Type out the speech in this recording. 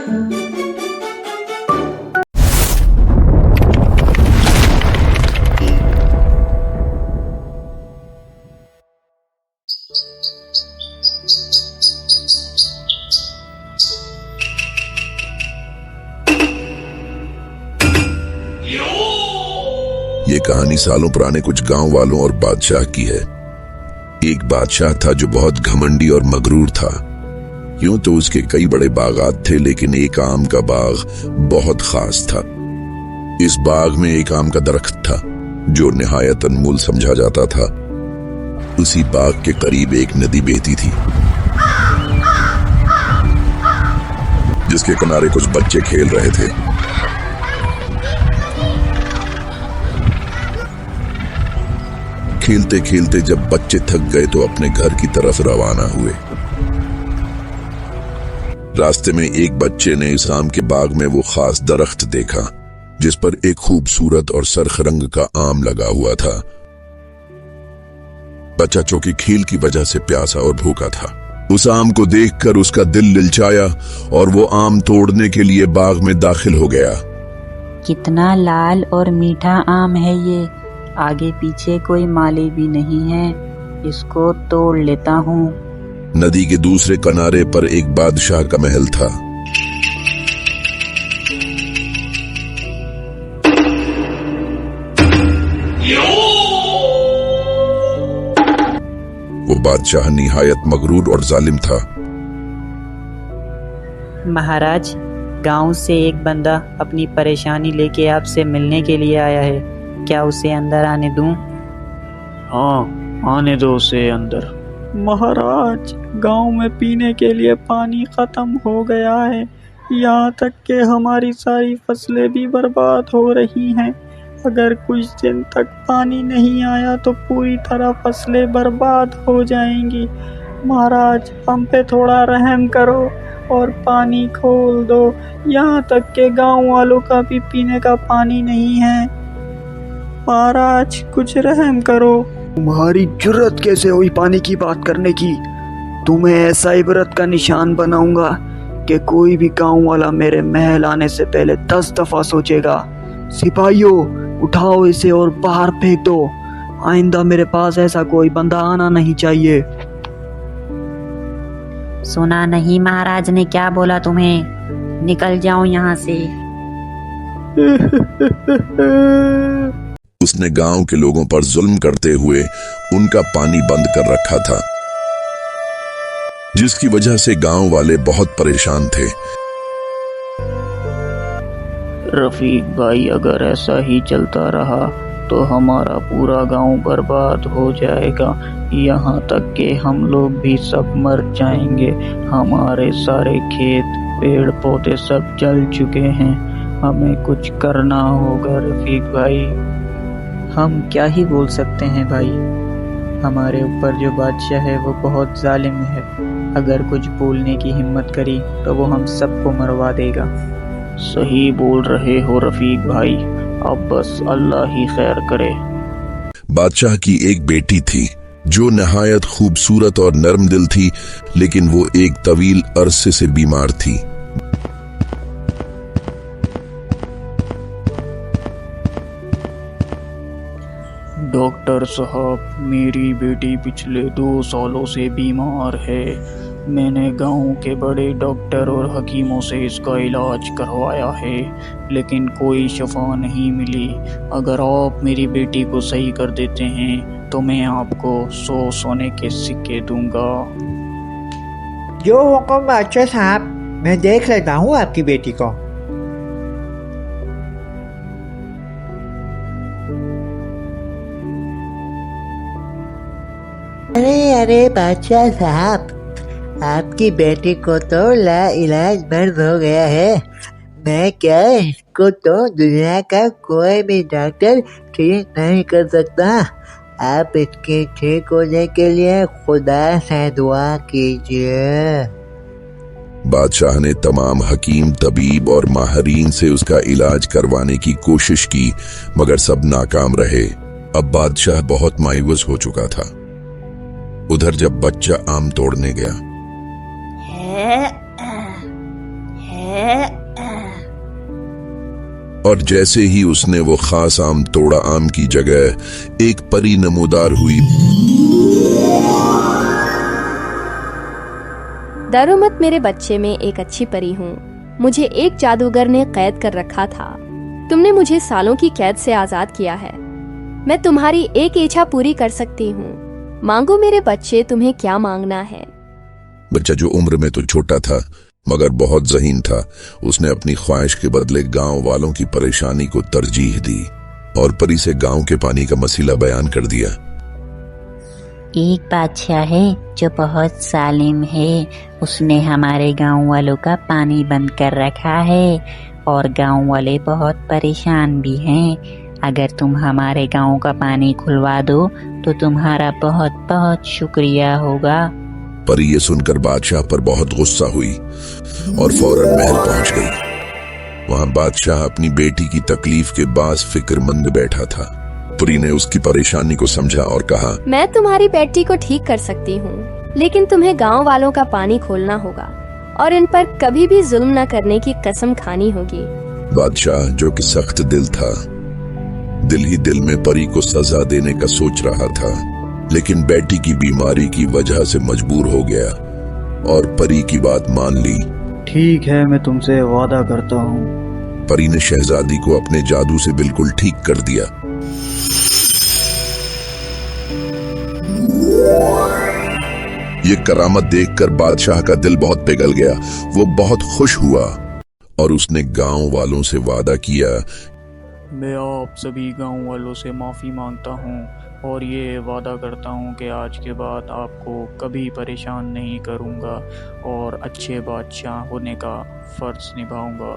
ये कहानी सालों पुराने कुछ गांव वालों और बादशाह की है। एक बादशाह था जो बहुत घमंडी और मगरूर था। यूं तो उसके कई बड़े बागात थे, लेकिन एक आम का बाग बहुत खास था। इस बाग में एक आम का दरख्त था जो निहायत अनमोल समझा जाता था। उसी बाग के करीब एक नदी बहती थी, जिसके किनारे कुछ बच्चे खेल रहे थे। खेलते खेलते जब बच्चे थक गए तो अपने घर की तरफ रवाना हुए। रास्ते में एक बच्चे ने इस आम के बाग में वो खास दरख्त देखा जिस पर एक खूबसूरत और सरख रंग का आम लगा हुआ था। बच्चा चूंकि खेल की वजह से प्यासा और भूखा था, उस आम को देखकर उसका दिल ललचाया और वो आम तोड़ने के लिए बाग में दाखिल हो गया। कितना लाल और मीठा आम है ये, आगे पीछे कोई माली भी नहीं है, इसको तोड़ लेता हूँ। नदी के दूसरे किनारे पर एक बादशाह का महल था। वो बादशाह निहायत मगरूर और जालिम था। महाराज, गांव से एक बंदा अपनी परेशानी लेके आपसे मिलने के लिए आया है, क्या उसे अंदर आने दूं? हाँ, आने दो उसे अंदर। महाराज, गांव में पीने के लिए पानी खत्म हो गया है, यहाँ तक कि हमारी सारी फसलें भी बर्बाद हो रही हैं। अगर कुछ दिन तक पानी नहीं आया तो पूरी तरह फसलें बर्बाद हो जाएंगी। महाराज, हम पे थोड़ा रहम करो और पानी खोल दो, यहाँ तक कि गांव वालों का भी पीने का पानी नहीं है। महाराज, कुछ रहम करो। तुम्हारी जुर्रत कैसे हुई पानी की बात करने की? तुम्हें ऐसा इबरत का निशान बनाऊंगा कि कोई भी गांव वाला मेरे महल आने से पहले 10 दफा सोचेगा। सिपाहियों, उठाओ इसे और बाहर फेंक दो। आइंदा मेरे पास ऐसा कोई बंदा आना नहीं चाहिए। सुना नहीं महाराज ने क्या बोला तुम्हें? निकल जाओ यहाँ से। उसने गांव के लोगों पर जुल्म करते हुए उनका पानी बंद कर रखा था, जिसकी वजह से गांव वाले बहुत परेशान थे। रफीक भाई, अगर ऐसा ही चलता रहा तो हमारा पूरा गांव बर्बाद हो जाएगा, यहाँ तक कि हम लोग भी सब मर जाएंगे। हमारे सारे खेत, पेड़ पौधे सब जल चुके हैं। हमें कुछ करना होगा रफीक भाई। हम क्या ही बोल सकते हैं भाई, हमारे ऊपर जो बादशाह है वो बहुत जालिम है। अगर कुछ बोलने की हिम्मत करी तो वो हम सबको मरवा देगा। सही बोल रहे हो रफीक भाई, अब बस अल्लाह ही खैर करे। बादशाह की एक बेटी थी जो नहायत खूबसूरत और नर्म दिल थी, लेकिन वो एक तवील अरसे से बीमार थी। डॉक्टर साहब, मेरी बेटी पिछले 2 सालों से बीमार है। मैंने गांव के बड़े डॉक्टर और हकीमों से इसका इलाज करवाया है, लेकिन कोई शफा नहीं मिली। अगर आप मेरी बेटी को सही कर देते हैं तो मैं आपको 100 सोने के सिक्के दूंगा। जो हुक्म बादशाह साहब, मैं देख लेता हूँ आपकी बेटी को। अरे बादशाह साहब, आपकी बेटी को तो लाइलाज मर्द हो गया है। मैं क्या, इसको तो दुनिया का कोई भी डॉक्टर ठीक नहीं कर सकता। आप इसके ठीक होने के लिए खुदा से दुआ कीजिए। बादशाह ने तमाम हकीम, तबीब और माहरीन से उसका इलाज करवाने की कोशिश की, मगर सब नाकाम रहे। अब बादशाह बहुत मायूस हो चुका था। उधर जब बच्चा आम तोड़ने गया, और जैसे ही उसने वो खास आम तोड़ा, आम की जगह एक परी नमूदार हुई। डरो मत मेरे बच्चे, में एक अच्छी परी हूँ। मुझे एक जादूगर ने कैद कर रखा था। तुमने मुझे सालों की कैद से आजाद किया है। मैं तुम्हारी एक इच्छा पूरी कर सकती हूँ। मांगो मेरे बच्चे, तुम्हें क्या मांगना है? बच्चा जो उम्र में तो छोटा था मगर बहुत ज़हीन था, उसने अपनी ख्वाहिश के बदले गांव वालों की परेशानी को तरजीह दी और परी से गांव के पानी का मसला बयान कर दिया। एक बादशाह है जो बहुत जालिम है। उसने हमारे गांव वालों का पानी बंद कर रखा है और गांव वाले बहुत परेशान भी हैं। अगर तुम हमारे गांव का पानी खुलवा दो तो तुम्हारा बहुत बहुत शुक्रिया होगा। परी ये सुनकर बादशाह पर बहुत गुस्सा हुई और फौरन महल पहुंच गई। वहां बादशाह अपनी बेटी की तकलीफ के बास फिक्रमंद बैठा था। परी ने उसकी परेशानी को समझा और कहा, मैं तुम्हारी बेटी को ठीक कर सकती हूँ, लेकिन तुम्हें गांव वालों का पानी खोलना होगा और इन पर कभी भी जुल्म न करने की कसम खानी होगी। बादशाह जो कि सख्त दिल था, दिल ही दिल में परी को सजा देने का सोच रहा था, लेकिन बेटी की बीमारी की वजह से मजबूर हो गया और परी की बात मान ली। ठीक है, मैं तुमसे वादा करता हूँ। परी ने शहजादी को अपने जादू से बिल्कुल ठीक कर दिया। ये करामत देखकर बादशाह का दिल बहुत पिघल गया। वो बहुत खुश हुआ और उसने गांव वालों से वादा किया, मैं आप सभी गांव वालों से माफ़ी मांगता हूं और ये वादा करता हूं कि आज के बाद आपको कभी परेशान नहीं करूंगा और अच्छे बादशाह होने का फ़र्ज़ निभाऊंगा।